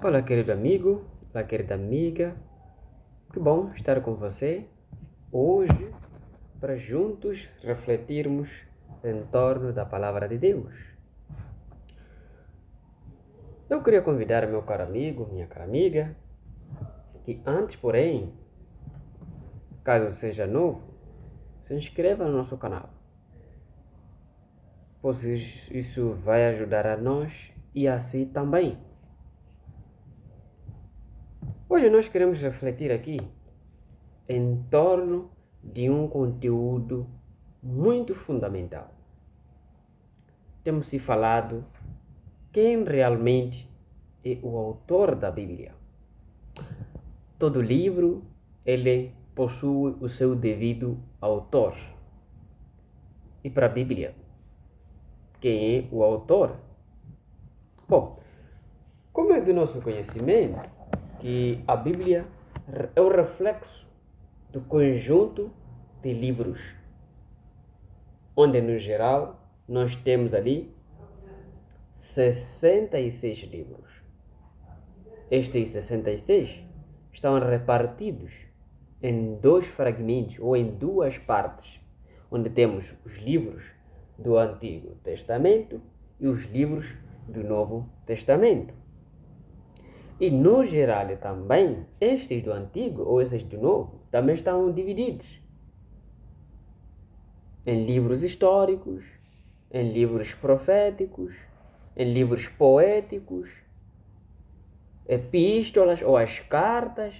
Olá, querido amigo, olá, querida amiga. Que bom estar com você hoje para juntos refletirmos em torno da palavra de Deus. Eu queria convidar meu caro amigo, minha cara amiga, que antes, porém, caso seja novo, se inscreva no nosso canal, pois isso vai ajudar a nós e a si também. Hoje nós queremos refletir aqui em torno de um conteúdo muito fundamental. Temos se falado quem realmente é o autor da Bíblia. Todo livro ele possui o seu devido autor. E para a Bíblia, quem é o autor? Bom, como é do nosso conhecimento que a Bíblia é o reflexo do conjunto de livros, onde no geral nós temos ali 66 livros. Estes 66 estão repartidos em dois fragmentos ou em duas partes, onde temos os livros do Antigo Testamento e os livros do Novo Testamento. E no geral também, estes do Antigo ou estes do Novo também estão divididos em livros históricos, em livros proféticos, em livros poéticos, epístolas ou as cartas,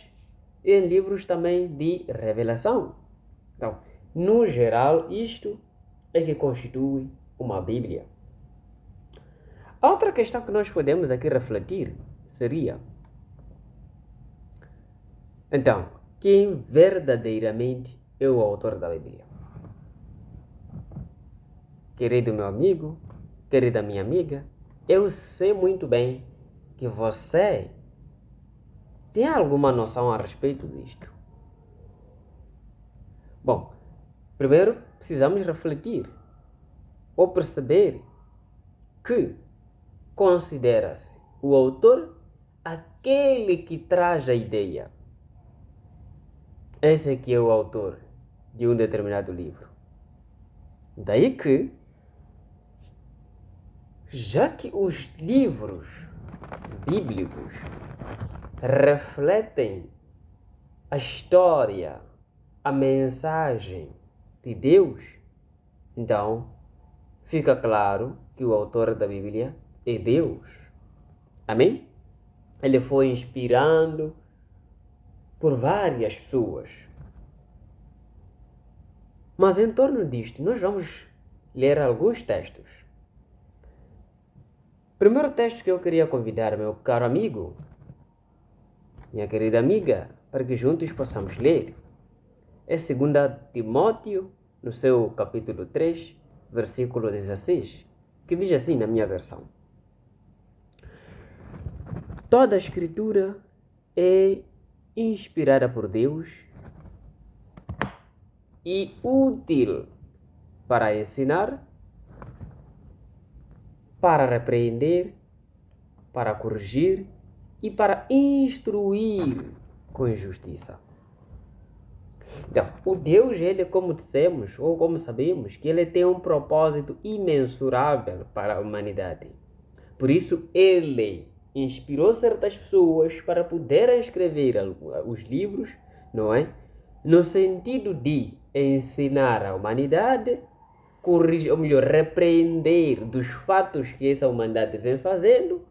e em livros também de revelação. Então, no geral, isto é que constitui uma Bíblia. A outra questão que nós podemos aqui refletir seria: então, quem verdadeiramente é o autor da Bíblia? Querido meu amigo, querida minha amiga, eu sei muito bem que você tem alguma noção a respeito disto. Bom, primeiro precisamos refletir ou perceber que considera-se o autor aquele que traz a ideia. Esse aqui é o autor de um determinado livro. Daí que, já que os livros bíblicos refletem a história, a mensagem de Deus, então fica claro que o autor da Bíblia é Deus. Amém? Ele foi inspirado por várias pessoas. Mas em torno disto, nós vamos ler alguns textos. O primeiro texto que eu queria convidar meu caro amigo, minha querida amiga, para que juntos possamos ler, é 2 Timóteo, no seu capítulo 3, versículo 16, que diz assim na minha versão: toda a Escritura é inspirada por Deus e útil para ensinar, para repreender, para corrigir e para instruir com justiça. Então, o Deus, ele, como dissemos, ou como sabemos, que ele tem um propósito imensurável para a humanidade. Por isso, ele inspirou certas pessoas para poderem escrever os livros, não é? No sentido de ensinar a humanidade, corrigir, ou melhor, repreender dos fatos que essa humanidade vem fazendo,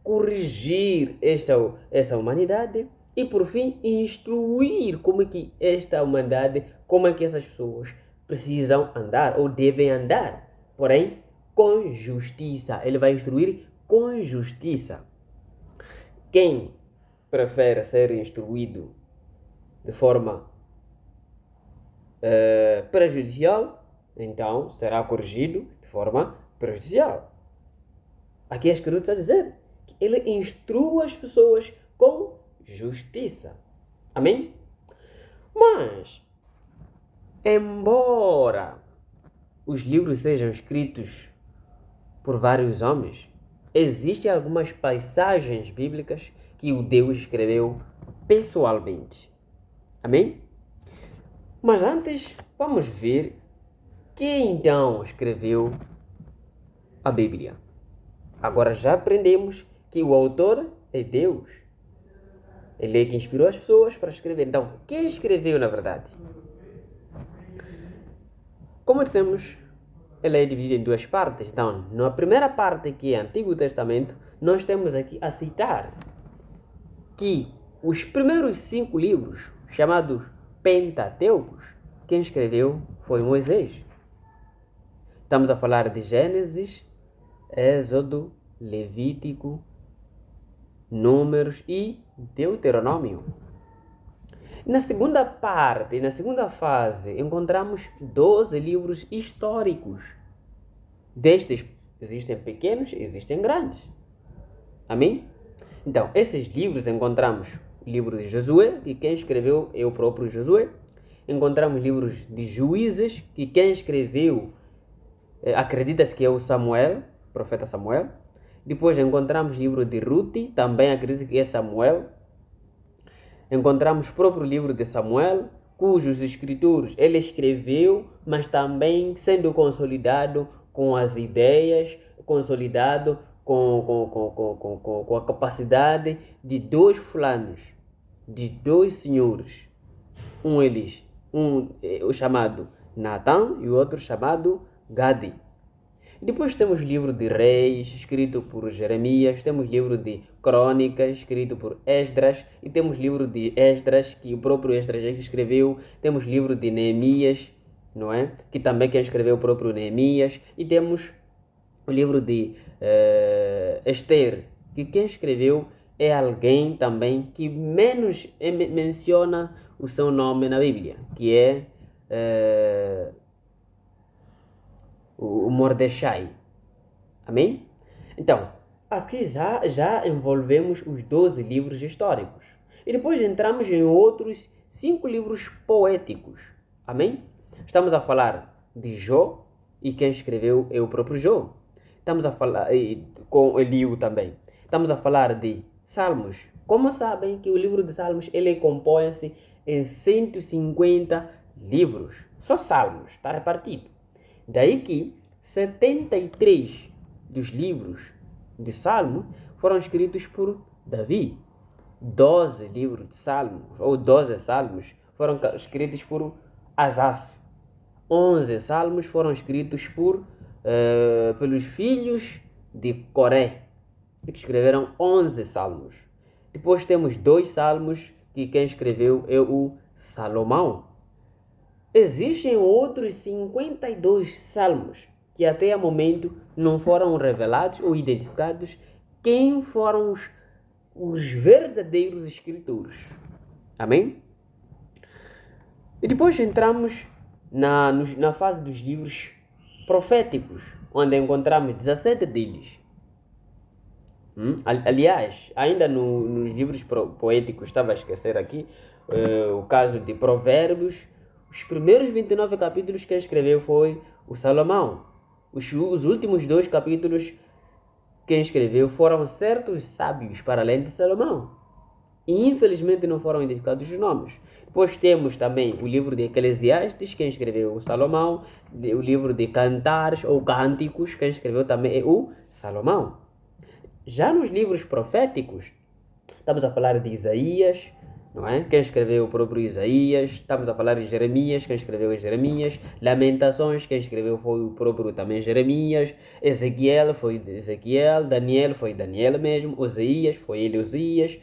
corrigir essa humanidade e, por fim, instruir como é que esta humanidade, como é que essas pessoas precisam andar ou devem andar, porém, com justiça. Ele vai instruir com justiça. Quem prefere ser instruído de forma prejudicial, então será corrigido de forma prejudicial. Aqui a Escritura está a dizer que ele instrua as pessoas com justiça. Amém? Mas, embora os livros sejam escritos por vários homens, existem algumas passagens bíblicas que o Deus escreveu pessoalmente. Amém? Mas antes, vamos ver quem então escreveu a Bíblia. Agora já aprendemos que o autor é Deus. Ele é que inspirou as pessoas para escrever. Então, quem escreveu na verdade? Como dissemos, ela é dividida em duas partes. Então, na primeira parte, que é Antigo Testamento, nós temos aqui a citar que os primeiros 5 livros, chamados Pentateucos, quem escreveu foi Moisés. Estamos a falar de Gênesis, Êxodo, Levítico, Números e Deuteronômio. Na segunda parte, na segunda fase, encontramos 12 livros históricos. Destes existem pequenos e existem grandes. Amém? Então, esses livros encontramos o livro de Josué, que quem escreveu é o próprio Josué. Encontramos livros de Juízes, que quem escreveu acredita-se que é o Samuel, profeta Samuel. Depois encontramos o livro de Ruth, também acredita que é Samuel. Encontramos o próprio livro de Samuel, cujos escritores ele escreveu, mas também sendo consolidado com as ideias, consolidado com a capacidade de 2 fulanos, de 2 senhores. O chamado Natan e o outro chamado Gadi. Depois temos o livro de Reis, escrito por Jeremias, temos o livro de Crônicas, escrito por Esdras, e temos o livro de Esdras, que o próprio Esdras escreveu, temos o livro de Neemias, não é? Que também quem escreveu o próprio Neemias, e temos o livro de Esther, que quem escreveu é alguém também que menos menciona o seu nome na Bíblia, que é o Mordecai. Amém? Então, aqui já envolvemos os 12 livros históricos. E depois entramos em outros 5 livros poéticos. Amém? Estamos a falar de Jó, e quem escreveu é o próprio Jó. Estamos a falar com Eliú também. Estamos a falar de Salmos. Como sabem que o livro de Salmos ele compõe-se em 150 livros. Só Salmos, está repartido. Daí que 73 dos livros de Salmo foram escritos por Davi. 12 livros de Salmos, ou 12 Salmos, foram escritos por Asaf. 11 Salmos foram escritos pelos filhos de Coré, que escreveram 11 Salmos. Depois temos 2 Salmos, que quem escreveu é o Salomão. Existem outros 52 salmos que até o momento não foram revelados ou identificados quem foram os verdadeiros escritores. Amém? E depois entramos na fase dos livros proféticos, onde encontramos 17 deles. Aliás, ainda nos livros poéticos, estava a esquecer aqui, o caso de Provérbios. Os primeiros 29 capítulos que escreveu foi o Salomão. Os últimos 2 capítulos que escreveu foram certos sábios para além de Salomão. E infelizmente não foram identificados os nomes. Depois temos também o livro de Eclesiastes, quem escreveu o Salomão. O livro de Cantares ou Cânticos, quem escreveu também é o Salomão. Já nos livros proféticos, estamos a falar de Isaías, não é? Quem escreveu o próprio Isaías. Estamos a falar de Jeremias, quem escreveu é Jeremias. Lamentações, quem escreveu foi o próprio também Jeremias. Ezequiel foi de Ezequiel. Daniel foi Daniel mesmo. Oséias foi ele Osias.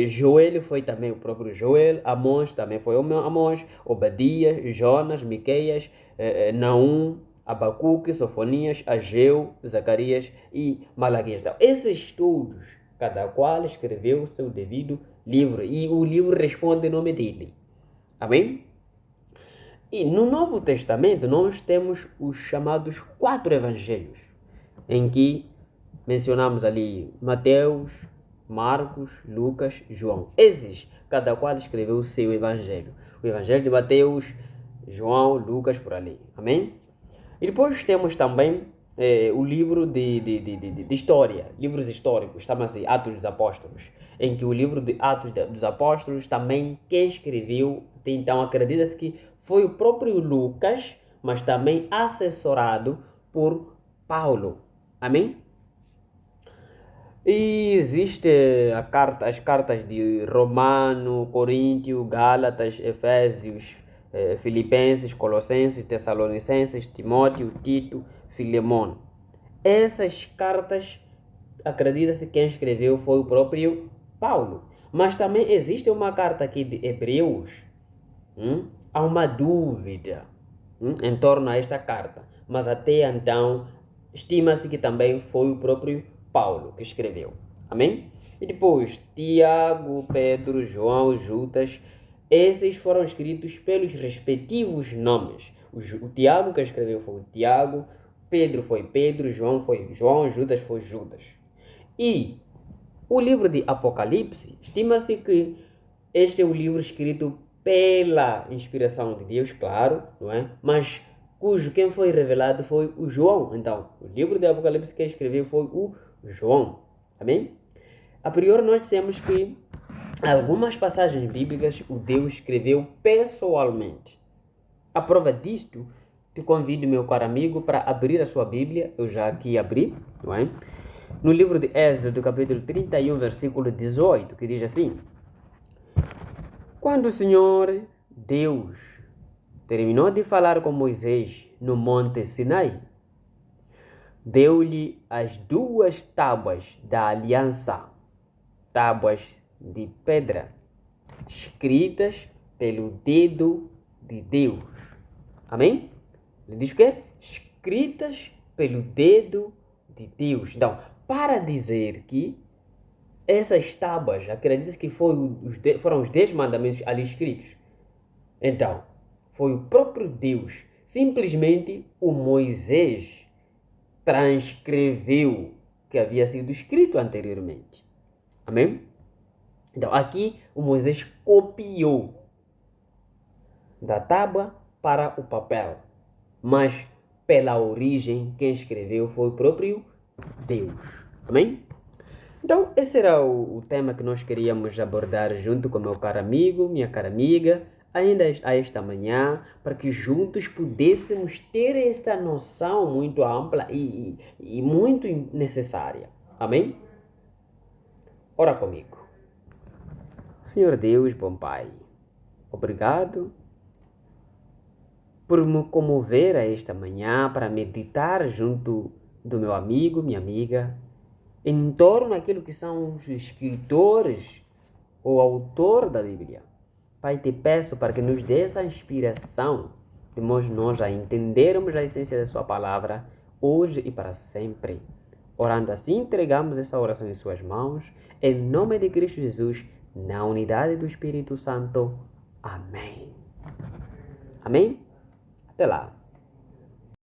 Joel foi também o próprio Joel. Amós também foi Amós. Obadias, Jonas, Miqueias, Naum, Abacuque, Sofonias, Ageu, Zacarias e Malaquias. Então, esses todos, cada qual escreveu o seu devido livro, e o livro responde em nome dele. Amém? E no Novo Testamento nós temos os chamados 4 evangelhos, em que mencionamos ali Mateus, Marcos, Lucas, João. Esses, cada qual escreveu o seu evangelho. O evangelho de Mateus, João, Lucas, por ali. Amém? E depois temos também o livro de história, livros históricos, chama-se Atos dos Apóstolos, em que o livro de Atos dos Apóstolos também quem escreveu, então acredita-se que foi o próprio Lucas, mas também assessorado por Paulo. Amém? E existe as cartas de Romano, Coríntio, Gálatas, Efésios, Filipenses, Colossenses, Tessalonicenses, Timóteo, Tito, Filemon. Essas cartas, acredita-se que quem escreveu foi o próprio Paulo. Mas também existe uma carta aqui de Hebreus. Há uma dúvida em torno a esta carta. Mas até então, estima-se que também foi o próprio Paulo que escreveu. Amém? E depois, Tiago, Pedro, João, Judas, esses foram escritos pelos respectivos nomes. O Tiago que escreveu foi o Tiago, Pedro foi Pedro, João foi João, Judas foi Judas. E o livro de Apocalipse, estima-se que este é o livro escrito pela inspiração de Deus, claro, não é? Mas cujo quem foi revelado foi o João. Então, o livro de Apocalipse quem escreveu foi o João. Amém? A priori nós dissemos que algumas passagens bíblicas o Deus escreveu pessoalmente. A prova disto, te convido, meu caro amigo, para abrir a sua Bíblia. Eu já aqui abri, não é? No livro de Êxodo, capítulo 31, versículo 18, que diz assim: Quando o Senhor Deus terminou de falar com Moisés no monte Sinai, deu-lhe as 2 tábuas da aliança, tábuas de pedra, escritas pelo dedo de Deus. Amém? Ele diz o quê? Escritas pelo dedo de Deus. Então, para dizer que essas tábuas, acredita-se que foram os 10 mandamentos ali escritos. Então, foi o próprio Deus, simplesmente o Moisés transcreveu o que havia sido escrito anteriormente. Amém? Então, aqui o Moisés copiou da tábua para o papel, mas pela origem quem escreveu foi o próprio Deus. Amém? Então, esse era o tema que nós queríamos abordar junto com meu caro amigo, minha cara amiga, ainda a esta manhã, para que juntos pudéssemos ter esta noção muito ampla e muito necessária. Amém? Ora comigo. Senhor Deus, bom Pai, obrigado por me comover a esta manhã para meditar junto do meu amigo, minha amiga, em torno daquilo que são os escritores ou autor da Bíblia. Pai, te peço para que nos dê essa inspiração de nós a entendermos a essência da sua palavra hoje e para sempre. Orando assim, entregamos essa oração em suas mãos, em nome de Cristo Jesus, na unidade do Espírito Santo. Amém. Amém? Até lá.